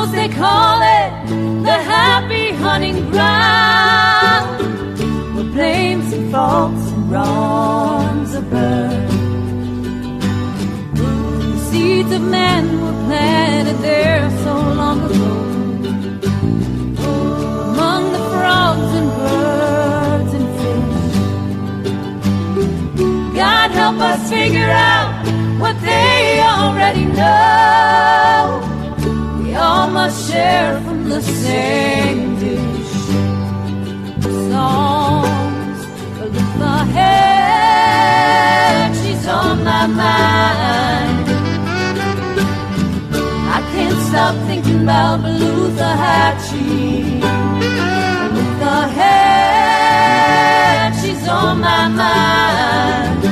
suppose they call it the happy hunting ground, where blames and faults and wrongs are burned. The seeds of men were planted there so long ago, among the frogs and birds and fish. God help us figure out what they already know. We all must share from the same dish. Songs for the head, she's on my mind. I can't stop thinking about Belutha Hatchie. Belutha head, she's on my mind.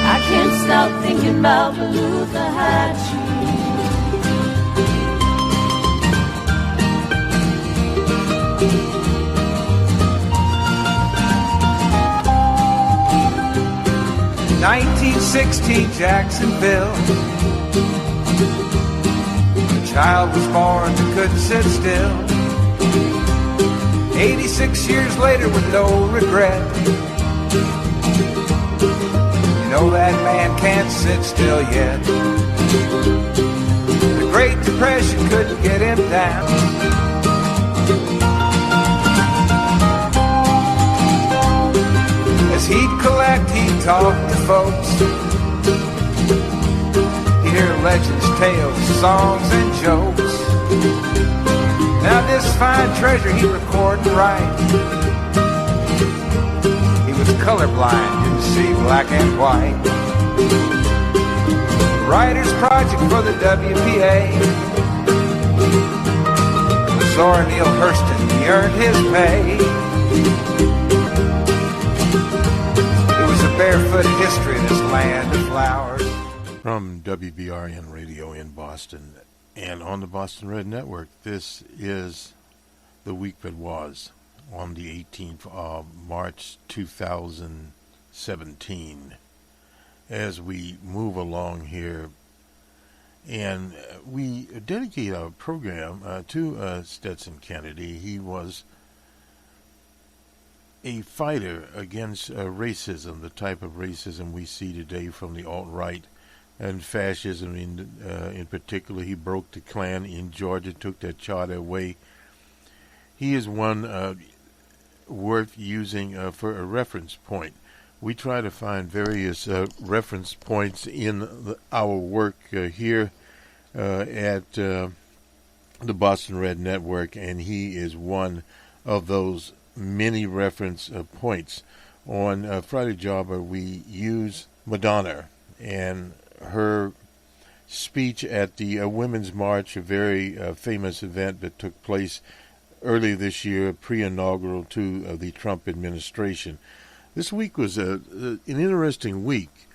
I can't stop thinking about Belutha Hatchie. 1916 Jacksonville. A child was born that couldn't sit still. 86 years later with no regret. You know that man can't sit still yet. The Great Depression couldn't get him down. As he'd collect, he'd talk to folks. He'd hear legends, tales, songs, and jokes. Now this fine treasure he'd record and write. He was colorblind, didn't see black and white. Writer's project for the WPA. Zora Neale Hurston, he earned his pay. Barefooted history of this land of flowers. From WBRN Radio in Boston and on the Boston Red Network, this is the week that was on the 18th of March 2017. As we move along here, and we dedicate our program to Stetson Kennedy. He was a fighter against racism, the type of racism we see today from the alt-right and fascism in particular. He broke the Klan in Georgia, took that charter away. He is one worth using for a reference point. We try to find various reference points in our work here at the Boston Red Network, and he is one of those many reference points. On Friday Jobber, we use Madonna and her speech at the Women's March, a very famous event that took place earlier this year, pre-inaugural to the Trump administration. This week was an interesting week.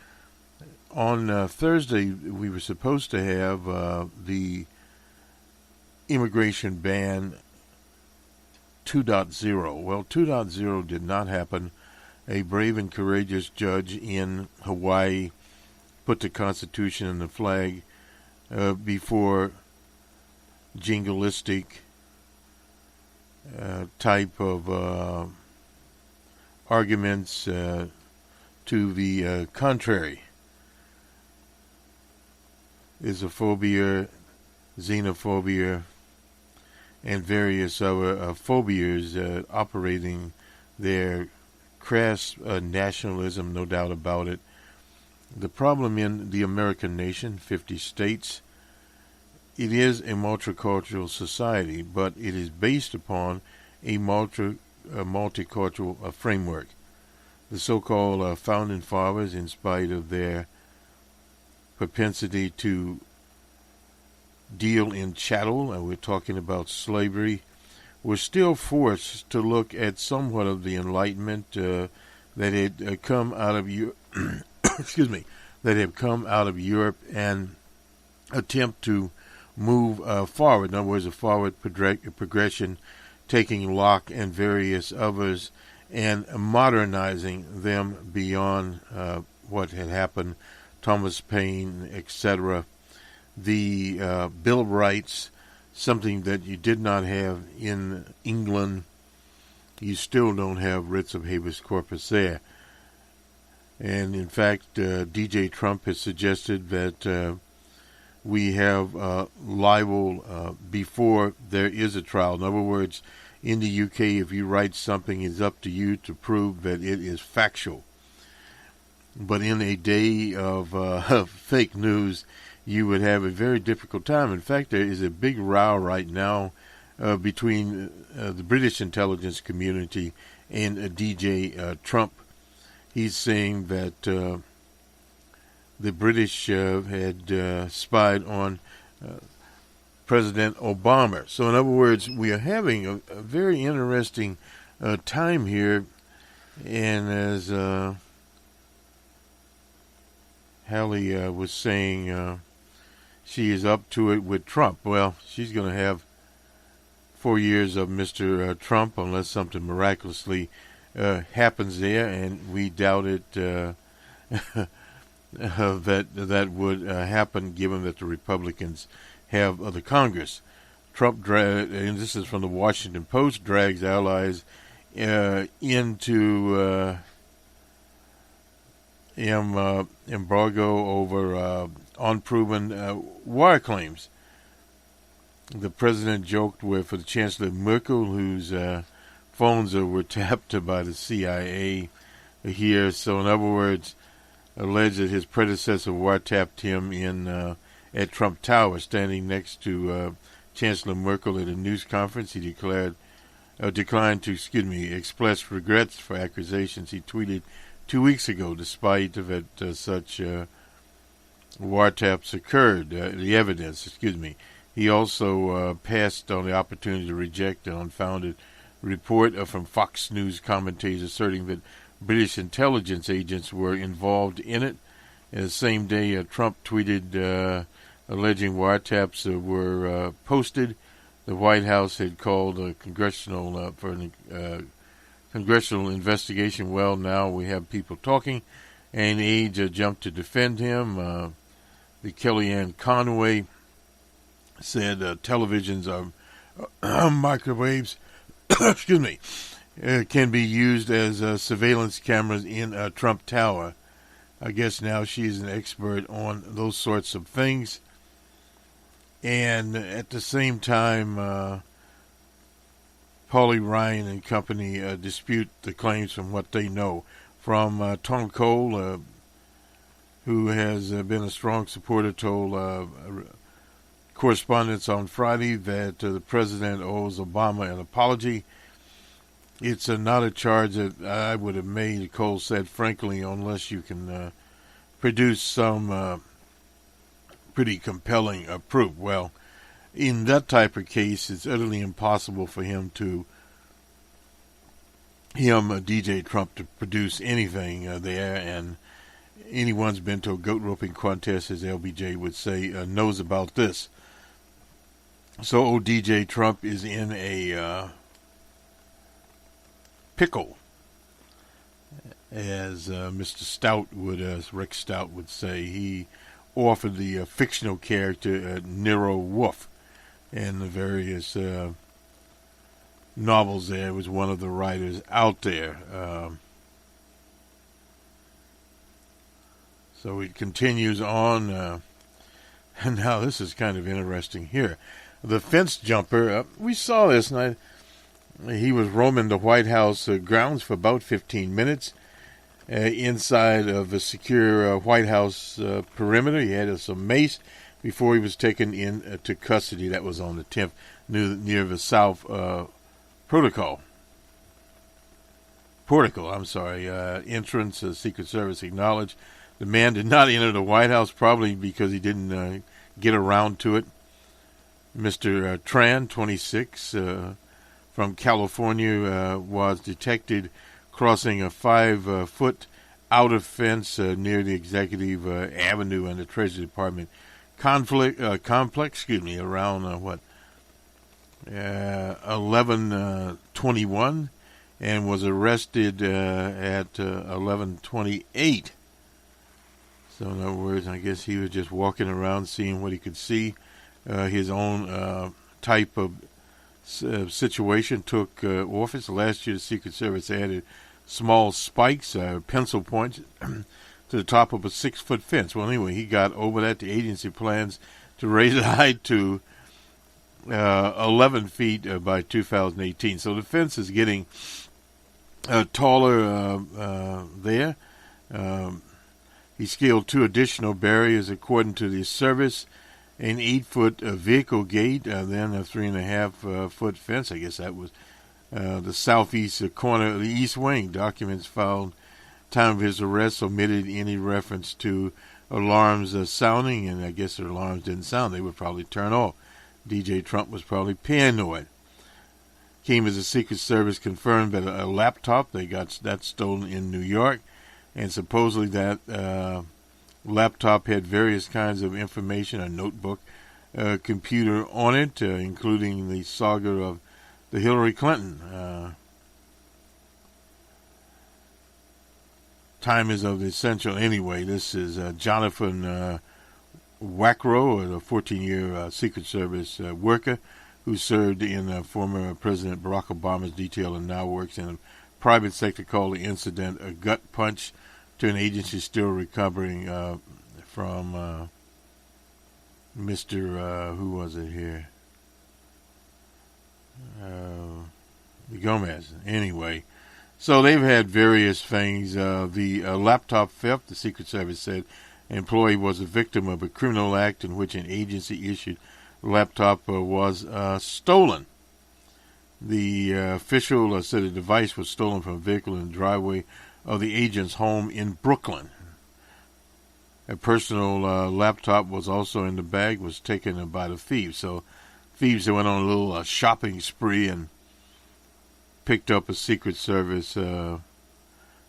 On Thursday, we were supposed to have the immigration ban 2.0. Well, 2.0 did not happen. A brave and courageous judge in Hawaii put the Constitution and the flag before jingoistic type of arguments to the contrary. Islamophobia, xenophobia, and various other phobias operating their crass nationalism, no doubt about it. The problem in the American nation, 50 states, it is a multicultural society, but it is based upon a multicultural framework. The so-called founding fathers, in spite of their propensity to deal in chattel, and we're talking about slavery, were still forced to look at somewhat of the enlightenment that had come out of excuse me, that had come out of Europe and attempt to move forward. In other words, a forward progression, taking Locke and various others and modernizing them beyond what had happened, Thomas Paine, etc. the Bill of Rights, something that you did not have in England. You still don't have writs of habeas corpus there. And in fact, DJ Trump has suggested that we have libel before there is a trial. In other words, in the UK, if you write something, it's up to you to prove that it is factual. But in a day of fake news, you would have a very difficult time. In fact, there is a big row right now between the British intelligence community and DJ Trump. He's saying that the British had spied on President Obama. So in other words, we are having a very interesting time here. And as Hallie was saying, she is up to it with Trump. Well, she's going to have 4 years of Mr. Trump unless something miraculously happens there, and we doubt it that would happen given that the Republicans have the Congress. Trump, and this is from the Washington Post, drags allies into embargo over unproven wire claims. The president joked with the Chancellor Merkel, whose phones were tapped by the CIA here. So in other words, alleged that his predecessor wiretapped him in at Trump Tower, standing next to Chancellor Merkel at a news conference. He declined to express regrets for accusations he tweeted 2 weeks ago, despite that such wiretaps occurred. The evidence, He also passed on the opportunity to reject an unfounded report from Fox News commentators asserting that British intelligence agents were involved in it. And the same day, Trump tweeted alleging wiretaps were posted. The White House had called a congressional congressional investigation. Well, now we have people talking, and aides jumped to defend him. The Kellyanne Conway said televisions are microwaves, can be used as surveillance cameras in Trump Tower. I guess now she's an expert on those sorts of things. And at the same time, Paulie Ryan and company dispute the claims from what they know. From Tom Cole, who has been a strong supporter, told correspondents on Friday that the president owes Obama an apology. It's not a charge that I would have made, Cole said, frankly, unless you can produce some pretty compelling proof. Well, in that type of case, it's utterly impossible for DJ Trump, to produce anything there, and anyone's been to a goat roping contest, as LBJ would say, knows about this. So old DJ Trump is in a pickle, as Mr. Stout would, Rick Stout would say. He offered the fictional character Nero Wolfe in the various novels. There was one of the writers out there. So it continues on, and now this is kind of interesting here. The fence jumper, we saw this, and he was roaming the White House grounds for about 15 minutes inside of a secure White House perimeter. He had some mace before he was taken into custody. That was on the 10th, near the South Portico. Entrance. Secret Service acknowledged the man did not enter the White House, probably because he didn't get around to it. Mr. Tran, 26, from California, was detected crossing a 5-foot outer fence near the Executive Avenue and the Treasury Department complex. Around 11:21, and was arrested at 11:28. So in other words, I guess he was just walking around seeing what he could see. His own type of situation took office. Last year, the Secret Service added small spikes, pencil points, to the top of a 6-foot fence. Well, anyway, he got over that. The agency plans to raise the height to 11 feet by 2018. So the fence is getting taller there. He scaled 2 additional barriers according to the service, an 8-foot vehicle gate, then a 3.5-foot fence. I guess that was the southeast corner of the east wing. Documents filed time of his arrest omitted any reference to alarms sounding, and I guess the alarms didn't sound. They would probably turn off. DJ Trump was probably paranoid. Came as the Secret Service confirmed that a laptop, they got that stolen in New York, and supposedly that laptop had various kinds of information, a notebook, computer on it, including the saga of the Hillary Clinton. Time is of the essential anyway. This is Jonathan Wackrow, a 14-year Secret Service worker who served in former President Barack Obama's detail and now works in a private sector, called the incident a gut punch to an agency still recovering from Mr. Who was it here? Gomez. Anyway, so they've had various things. The laptop theft, the Secret Service said, an employee was a victim of a criminal act in which an agency-issued laptop was stolen. The official said the device was stolen from a vehicle in the driveway of the agent's home in Brooklyn. A personal laptop was also in the bag, was taken by the thieves. So thieves went on a little shopping spree and picked up a Secret Service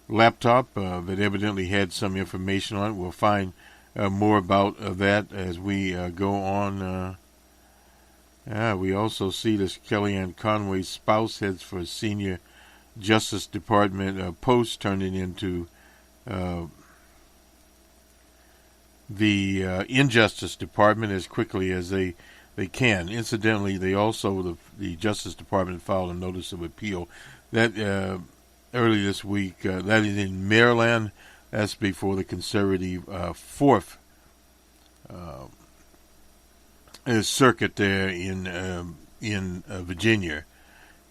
laptop that evidently had some information on it. We'll find more about that as we go on. We also see this Kellyanne Conway's spouse heads for a senior Justice Department post, turning into the Injustice Department as quickly as they can. Incidentally, they also, the Justice Department filed a notice of appeal that early this week. That is in Maryland. That's before the conservative Fourth Circuit there in Virginia.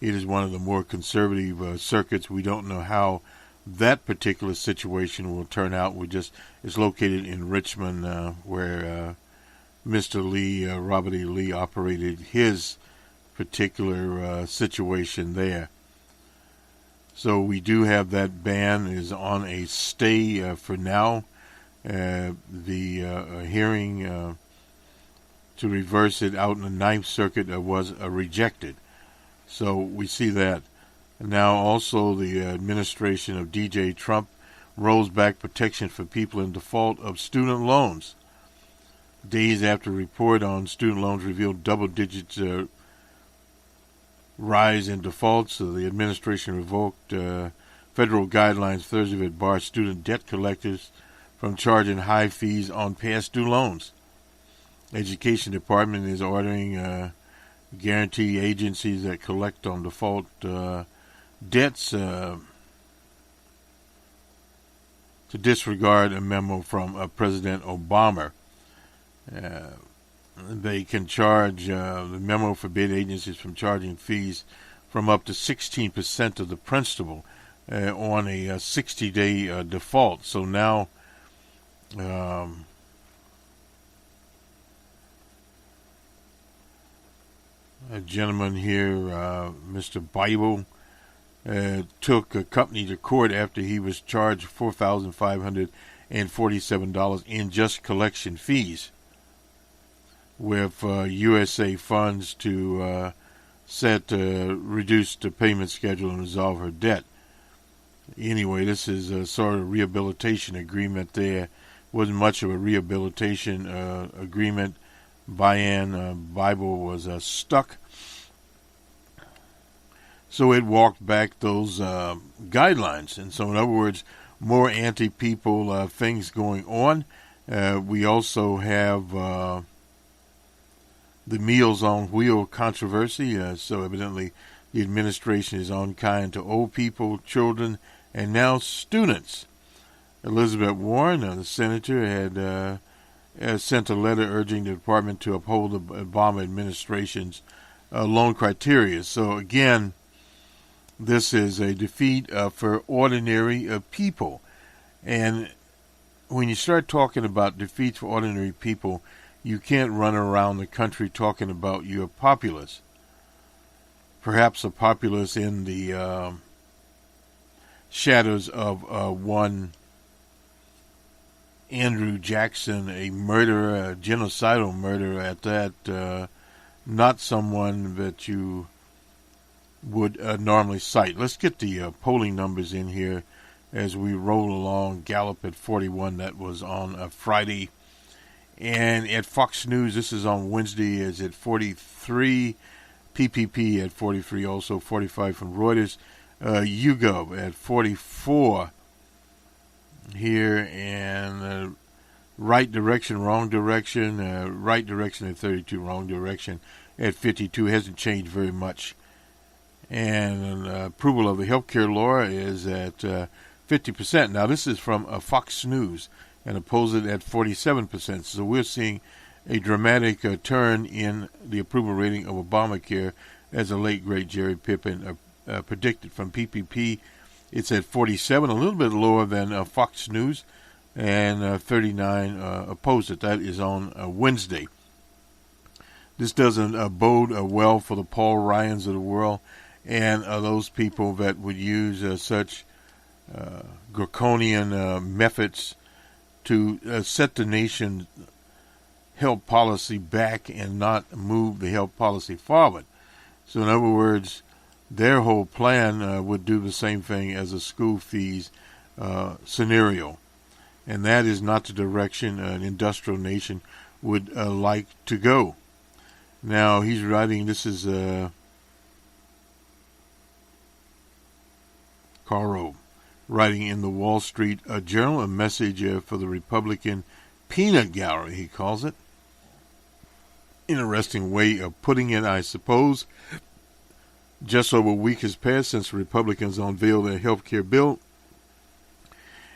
It is one of the more conservative circuits. We don't know how that particular situation will turn out. It's located in Richmond, where Mr. Lee, Robert E. Lee, operated his particular situation there. So we do have that ban is on a stay for now. The hearing to reverse it out in the Ninth Circuit was rejected. So we see that. Now also the administration of DJ Trump rolls back protection for people in default of student loans. Days after a report on student loans revealed double-digit rise in defaults, so the administration revoked federal guidelines Thursday that bar student debt collectors from charging high fees on past due loans. Education Department is ordering guarantee agencies that collect on default debts to disregard a memo from President Obama. They can charge, the memo forbid agencies from charging fees from up to 16% of the principal on a 60-day default. So now a gentleman here, Mr. Bible, took a company to court after he was charged $4,547 in just collection fees, with USA funds to reduce the payment schedule and resolve her debt. Anyway, this is a sort of rehabilitation agreement there. Wasn't much of a rehabilitation agreement. Bible was stuck. So it walked back those guidelines. And so in other words, more anti-people things going on. We also have the Meals on Wheel controversy. So evidently the administration is unkind to old people, children, and now students. Elizabeth Warren, the senator, had sent a letter urging the department to uphold the Obama administration's loan criteria. So again, this is a defeat for ordinary people. And when you start talking about defeats for ordinary people, you can't run around the country talking about your populace. Perhaps a populace in the shadows of one Andrew Jackson, a murderer, a genocidal murderer at that, not someone that you would normally cite. Let's get the polling numbers in here as we roll along. Gallup at 41, that was on Friday. And at Fox News, this is on Wednesday, is at 43. PPP at 43, also 45 from Reuters. YouGov at 44 here, and right direction, wrong direction, right direction at 32, wrong direction at 52. Hasn't changed very much. And approval of the health care law is at 50%. Now, this is from Fox News, and oppose it at 47%. So we're seeing a dramatic turn in the approval rating of Obamacare, as the late, great Jerry Pippin predicted. From PPP, it's at 47, a little bit lower than Fox News, and 39 opposed it. That is on Wednesday. This doesn't bode well for the Paul Ryans of the world and those people that would use such draconian methods to set the nation's health policy back and not move the health policy forward. So in other words, their whole plan would do the same thing as a school fees scenario. And that is not the direction an industrial nation would like to go. Now, he's writing, this is Caro, writing in the Wall Street Journal, a message for the Republican peanut gallery, he calls it. Interesting way of putting it, I suppose. Just over a week has passed since the Republicans unveiled their health care bill,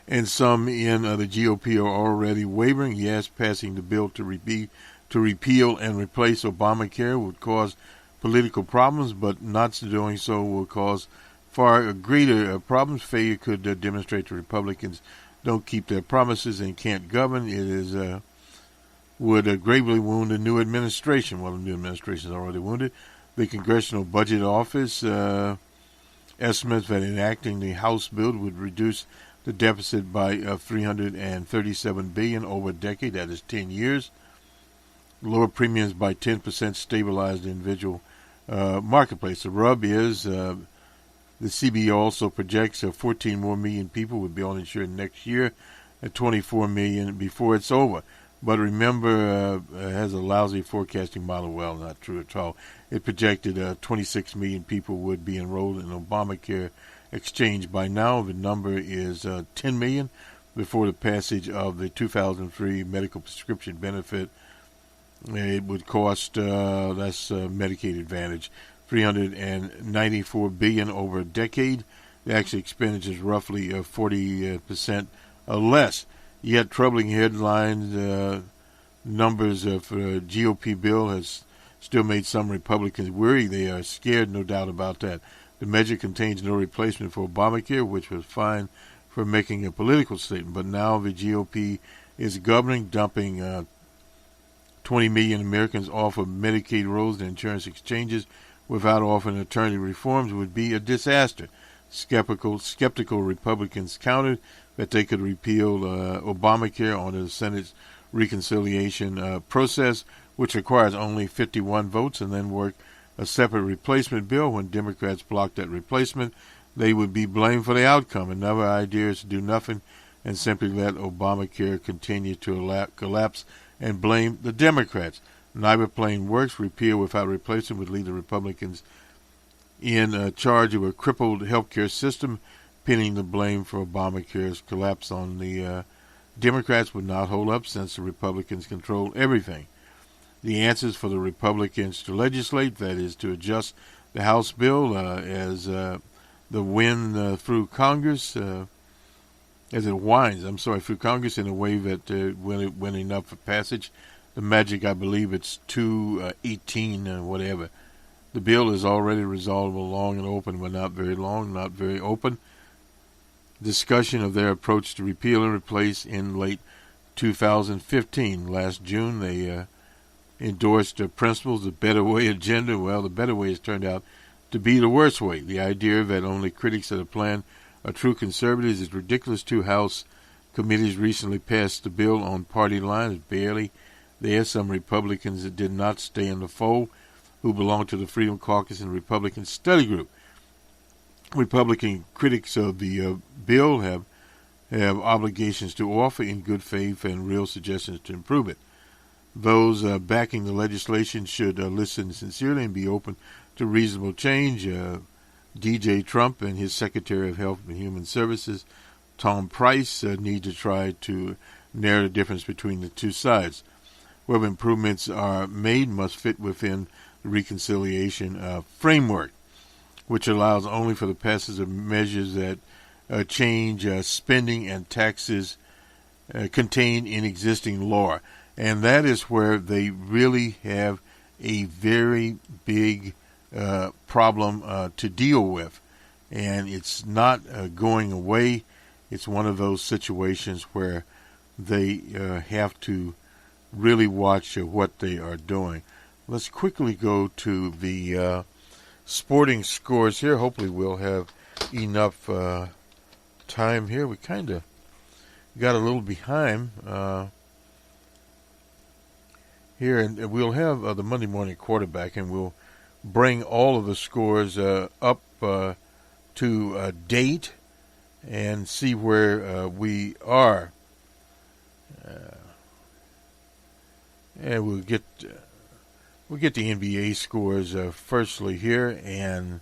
and some in the GOP are already wavering. Yes, passing the bill to repeal and replace Obamacare would cause political problems, but not doing so will cause far greater problems. Failure could demonstrate the Republicans don't keep their promises and can't govern. It is would gravely wound the new administration. Well, the new administration is already wounded. The Congressional Budget Office estimates that enacting the House bill would reduce the deficit by $337 billion over a decade. That is 10 years. Lower premiums by 10%, stabilize the individual marketplace. The rub is the CBO also projects 14 more million people would be uninsured next year, at 24 million before it's over. But remember, it has a lousy forecasting model. Well, not true at all. It projected 26 million people would be enrolled in Obamacare exchange. By now, the number is 10 million before the passage of the 2003 medical prescription benefit. It would cost, that's Medicaid Advantage, $394 billion over a decade. The actual expenditure is roughly 40% less. Yet troubling headlines, numbers for the GOP bill has still made some Republicans weary. They are scared, no doubt about that. The measure contains no replacement for Obamacare, which was fine for making a political statement. But now the GOP is governing, dumping 20 million Americans off of Medicaid rolls and insurance exchanges without offering alternative reforms would be a disaster. Skeptical Republicans countered that they could repeal Obamacare under the Senate's reconciliation process, which requires only 51 votes, and then work a separate replacement bill. When Democrats blocked that replacement, they would be blamed for the outcome. Another idea is to do nothing and simply let Obamacare continue to collapse and blame the Democrats. Neither plan works. Repeal without replacement would leave the Republicans in charge of a crippled healthcare system, pinning the blame for Obamacare's collapse on the Democrats would not hold up since the Republicans control everything. The answers for the Republicans to legislate, that is, to adjust the House bill as the wind through Congress, as it winds, through Congress in a way that when enough for passage, the magic, I believe it's 218, whatever. The bill is already resolved long and open, but not very long, not very open. Discussion of their approach to repeal and replace in late 2015. Last June, they endorsed principles, the Better Way agenda. Well, the Better Way has turned out to be the worst way. The idea that only critics of the plan are true conservatives is ridiculous. 2 House committees recently passed the bill on party lines, barely there. Some Republicans that did not stay in the fold, who belong to the Freedom Caucus and Republican Study Group. Republican critics of the bill have obligations to offer in good faith and real suggestions to improve it. Those backing the legislation should listen sincerely and be open to reasonable change. DJ Trump and his Secretary of Health and Human Services, Tom Price, need to try to narrow the difference between the two sides. Wherever improvements are made must fit within the reconciliation framework, which allows only for the passage of measures that change spending and taxes contained in existing law. And that is where they really have a very big problem to deal with. And it's not going away. It's one of those situations where they have to really watch what they are doing. Let's quickly go to the sporting scores here. Hopefully we'll have enough time here. We kind of got a little behind here, and we'll have the Monday morning quarterback, and we'll bring all of the scores up to date and see where we are. And we'll get the NBA scores firstly here and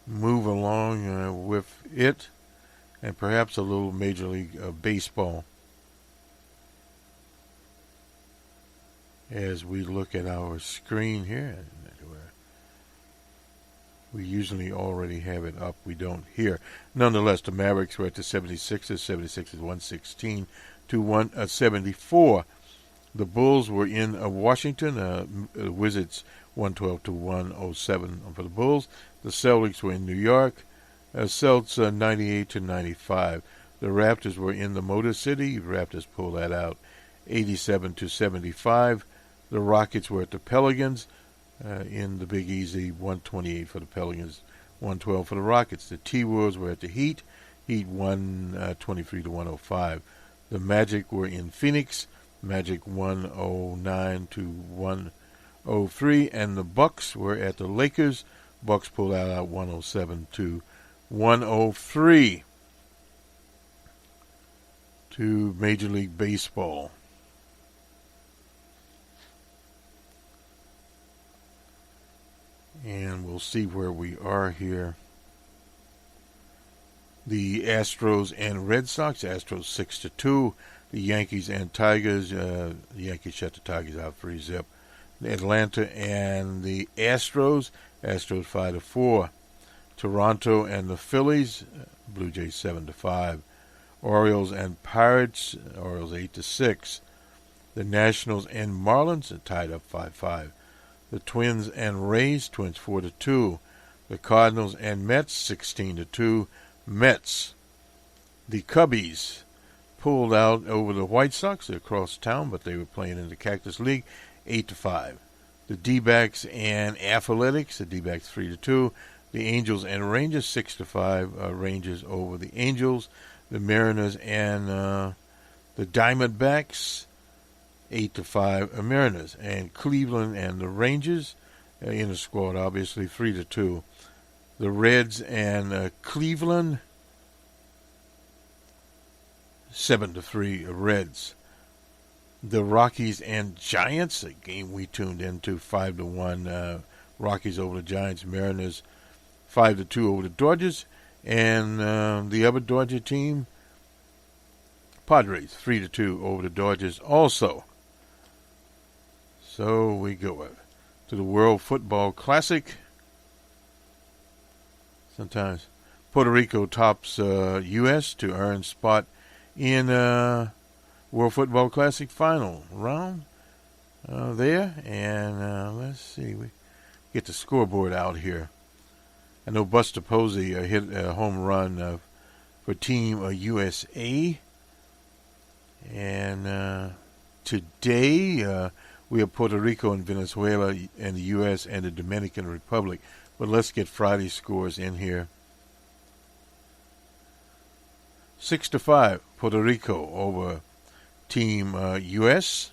move along with it, and perhaps a little Major League Baseball as we look at our screen here. We usually already have it up. We don't here. Nonetheless, the Mavericks were at the 76ers. 76ers 116 to 174. The Bulls were in Washington. Wizards 112 to 107 for the Bulls. The Celtics were in New York. Celtics 98 to 95. The Raptors were in the Motor City. Raptors pulled that out 87 to 75. The Rockets were at the Pelicans. In the Big Easy, 128 for the Pelicans, 112 for the Rockets. The T-Wolves were at the Heat. Heat 123 to 105. The Magic were in Phoenix. Magic 109 to 103. And the Bucks were at the Lakers. Bucks pulled out 107 to 103. To Major League Baseball. And we'll see where we are here. The Astros and Red Sox. Astros 6-2. The Yankees and Tigers. The Yankees shut the Tigers out 3-0. Atlanta and the Astros. Astros 5-4. Toronto and the Phillies. Blue Jays 7-5. Orioles and Pirates. Orioles 8-6. The Nationals and Marlins are tied up 5-5. The Twins and Rays, Twins 4-2. The Cardinals and Mets, 16-2. Mets. The Cubbies pulled out over the White Sox. They're across town, but they were playing in the Cactus League, 8-5. The D-backs and Athletics, the D-backs 3-2. The Angels and Rangers, 6-5. Rangers over the Angels. The Mariners and the Diamondbacks, 8-5 Mariners. And Cleveland and the Rangers in the squad, obviously 3-2. The Reds and Cleveland, 7-3 Reds. The Rockies and Giants, a game we tuned into, 5-1 Rockies over the Giants. Mariners 5-2 over the Dodgers. And the other Dodger team, Padres 3-2 over the Dodgers also. So we go to the World Football Classic. Sometimes Puerto Rico tops U.S. to earn spot in World Football Classic final round there. And let's see, we get the scoreboard out here. I know Buster Posey hit a home run for Team USA. And today we have Puerto Rico and Venezuela and the U.S. and the Dominican Republic. But let's get Friday's scores in here. 6-5, Puerto Rico over Team U.S.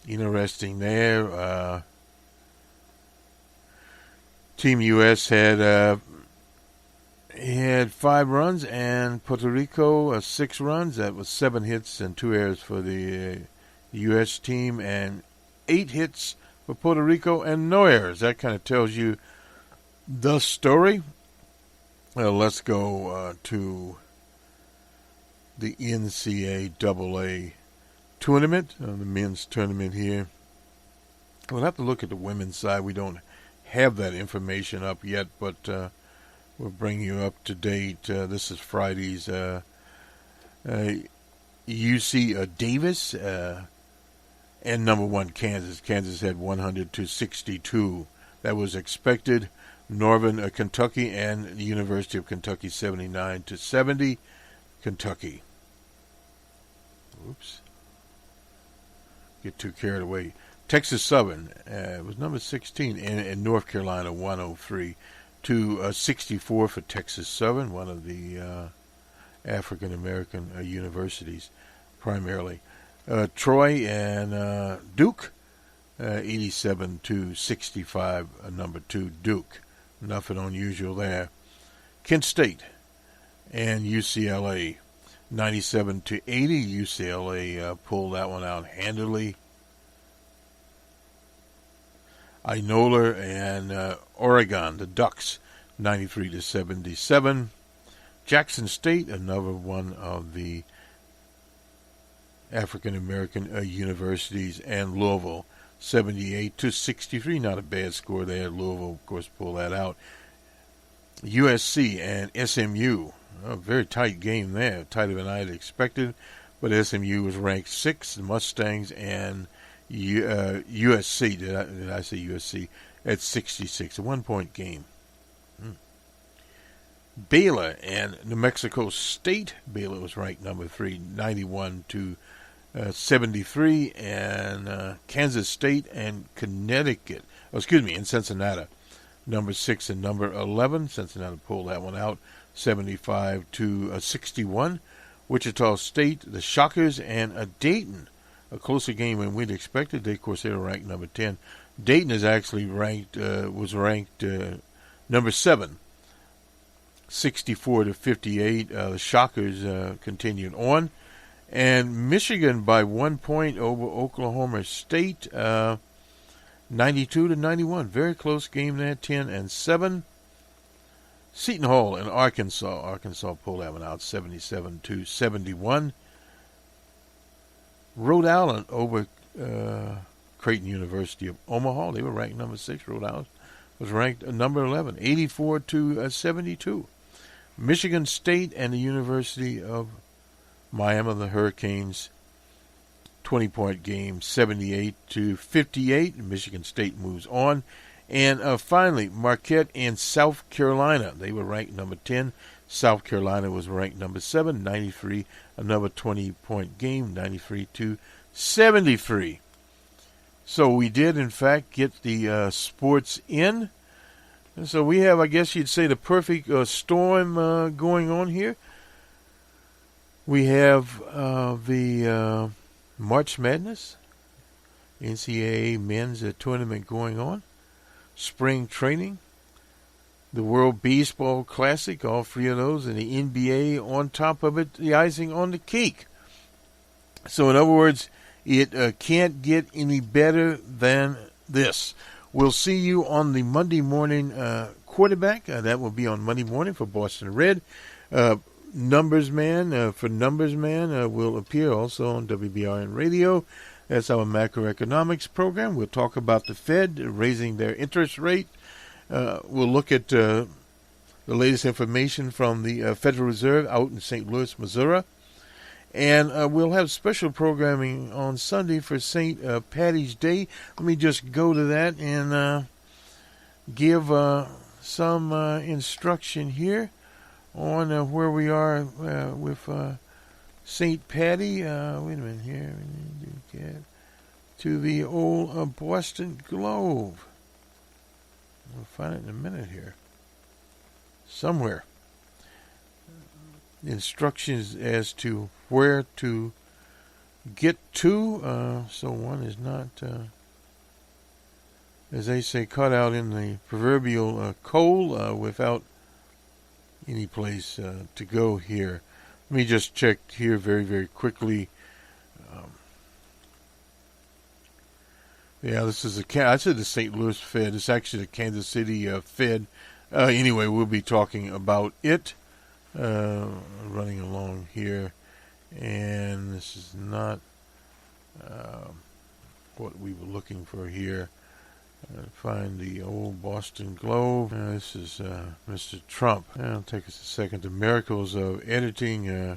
Interesting there. Team U.S. had 5 runs, and Puerto Rico 6 runs. That was 7 hits and 2 errors for the U.S. team, and 8 hits for Puerto Rico and no errors. That kind of tells you the story. Let's go to the NCAA tournament, the men's tournament here. We'll have to look at the women's side. We don't have that information up yet, but we'll bring you up to date. This is Friday's UC Davis and number 1 Kansas. Kansas had 100-62. That was expected. Northern Kentucky and the University of Kentucky 79-70. Kentucky. Oops. Get too carried away. Texas Southern was number 16 in North Carolina 103-64 for Texas Southern, one of the African American universities primarily. Troy and Duke 87-65, number 2 Duke. Nothing unusual there. Kent State and UCLA 97-80. UCLA pulled that one out handily. Inola and Oregon, the Ducks, 93-77. Jackson State, another one of the African American universities, and Louisville, 78-63. Not a bad score there. Louisville, of course, pulled that out. USC and SMU, a very tight game there, tighter than I had expected, but SMU was ranked 6th. The Mustangs and USC, did I say USC, at 66, a 1-point game. Baylor and New Mexico State. Baylor was ranked number 3, 91-73, and Kansas State and Connecticut, in Cincinnati, number 6 and number 11. Cincinnati pulled that one out, 75-61. Wichita State, the Shockers, and Dayton, a closer game than we'd expected. They, of course, they were ranked number 10. Dayton is actually ranked number 7, 64-58. The Shockers continued on. And Michigan by 1 point over Oklahoma State, 92-91. Very close game there, 10-7. Seton Hall in Arkansas. Arkansas pulled that one out, 77-71. Rhode Island over Creighton University of Omaha. They were ranked number 6. Rhode Island was ranked number 11, 84-72. Michigan State and the University of Miami, the Hurricanes, 20-point game, 78-58. Michigan State moves on. And finally, Marquette and South Carolina. They were ranked number 10. South Carolina was ranked number 7, 93. Another 20-point game, 93-73. So we did, in fact, get the sports in. And so we have, I guess you'd say, the perfect storm going on here. We have the March Madness, NCAA men's tournament going on, spring training, the World Baseball Classic, all 3 of those, and the NBA on top of it, the icing on the cake. So in other words, it can't get any better than this. We'll see you on the Monday morning quarterback. That will be on Monday morning for Boston Red. Numbers Man for Numbers Man will appear also on WBRN Radio. That's our macroeconomics program. We'll talk about the Fed raising their interest rate. We'll look at the latest information from the Federal Reserve out in St. Louis, Missouri. And we'll have special programming on Sunday for St. Patty's Day. Let me just go to that and give some instruction here on where we are with St. Patty. Wait a minute here. Get to the old Boston Globe. We'll find it in a minute here. Somewhere. Instructions as to where to get to, so one is not, as they say, caught out in the proverbial cold without any place to go here. Let me just check here very, very quickly. Yeah, this is I said the St. Louis Fed. It's actually the Kansas City Fed. Anyway, we'll be talking about it. Running along here, and this is not what we were looking for here. Find the old Boston Globe. This is Mr. Trump. It'll take us a second. The miracles of editing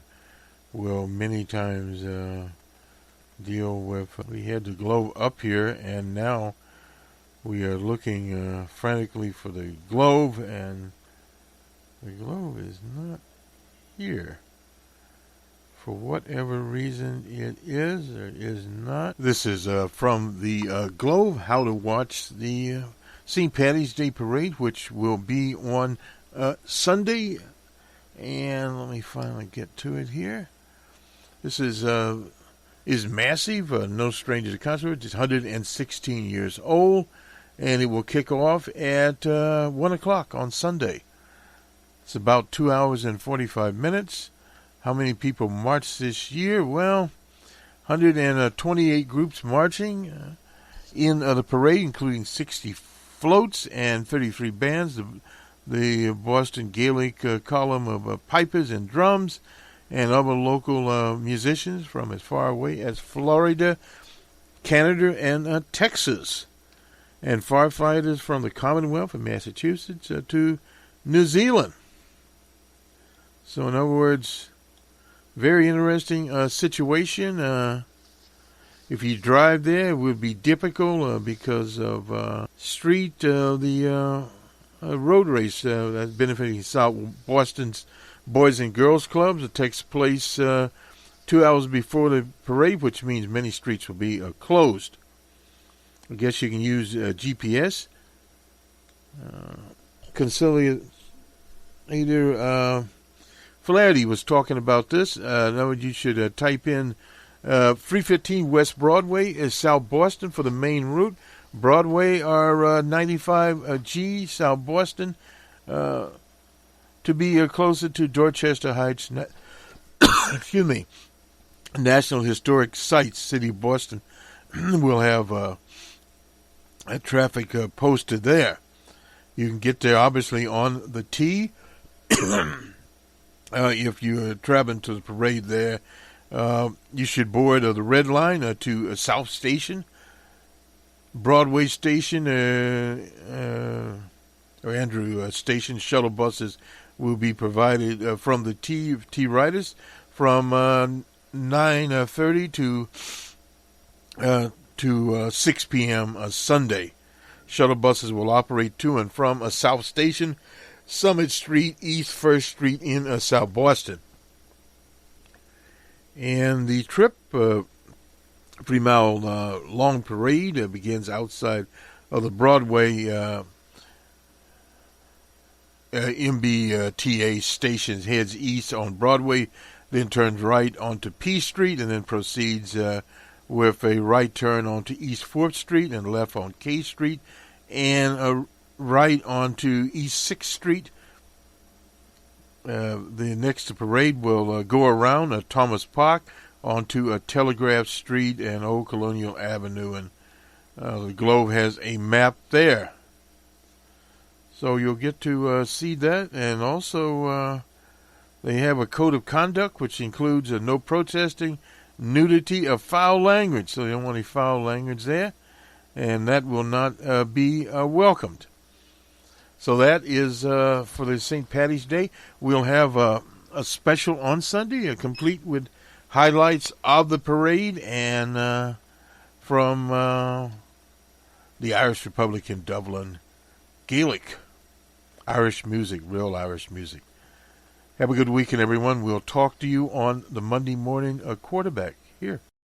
will many times deal with. We had the Globe up here, and now we are looking frantically for the Globe, and the Globe is not here. For whatever reason it is or is not. This is from the Globe, how to watch the St. Patty's Day Parade, which will be on Sunday. And let me finally get to it here. This is massive, no stranger to controversy. It's 116 years old, and it will kick off at 1 o'clock on Sunday. It's about 2 hours and 45 minutes. How many people marched this year? Well, 128 groups marching in the parade, including 60 floats and 33 bands. The Boston Gaelic column of pipers and drums, and other local musicians from as far away as Florida, Canada, and Texas. And firefighters from the Commonwealth of Massachusetts to New Zealand. So in other words, very interesting situation. If you drive there, it would be difficult because of the road race that's benefiting South Boston's Boys and Girls Clubs. It takes place 2 hours before the parade, which means many streets will be closed. I guess you can use GPS. Conciliator Flaherty was talking about this. Now you should type in 315 West Broadway is South Boston for the main route. Broadway are 95G, South Boston, to be closer to Dorchester Heights. Excuse me. National Historic Sites, City of Boston, will have a traffic posted there. You can get there, obviously, on the T. If you're traveling to the parade there, you should board the Red Line to South Station, Broadway Station, or Andrew Station. Shuttle buses will be provided from the T Riders from 9:30 to 6 p.m. Sunday. Shuttle buses will operate to and from South Station, Summit Street, East 1st Street in South Boston. And the trip, 3-mile long parade, begins outside of the Broadway MBTA stations, heads east on Broadway, then turns right onto P Street, and then proceeds with a right turn onto East 4th Street and left on K Street, and a right onto East 6th Street. The next parade will go around Thomas Park onto Telegraph Street and Old Colonial Avenue, and the Globe has a map there. So you'll get to see that, and also They have a code of conduct which includes no protesting, nudity of foul language. So they don't want any foul language there, and that will not be welcomed. So that is for the St. Patty's Day. We'll have a special on Sunday, complete with highlights of the parade and from the Irish Republic in Dublin, Gaelic, Irish music, real Irish music. Have a good weekend, everyone. We'll talk to you on the Monday morning quarterback here.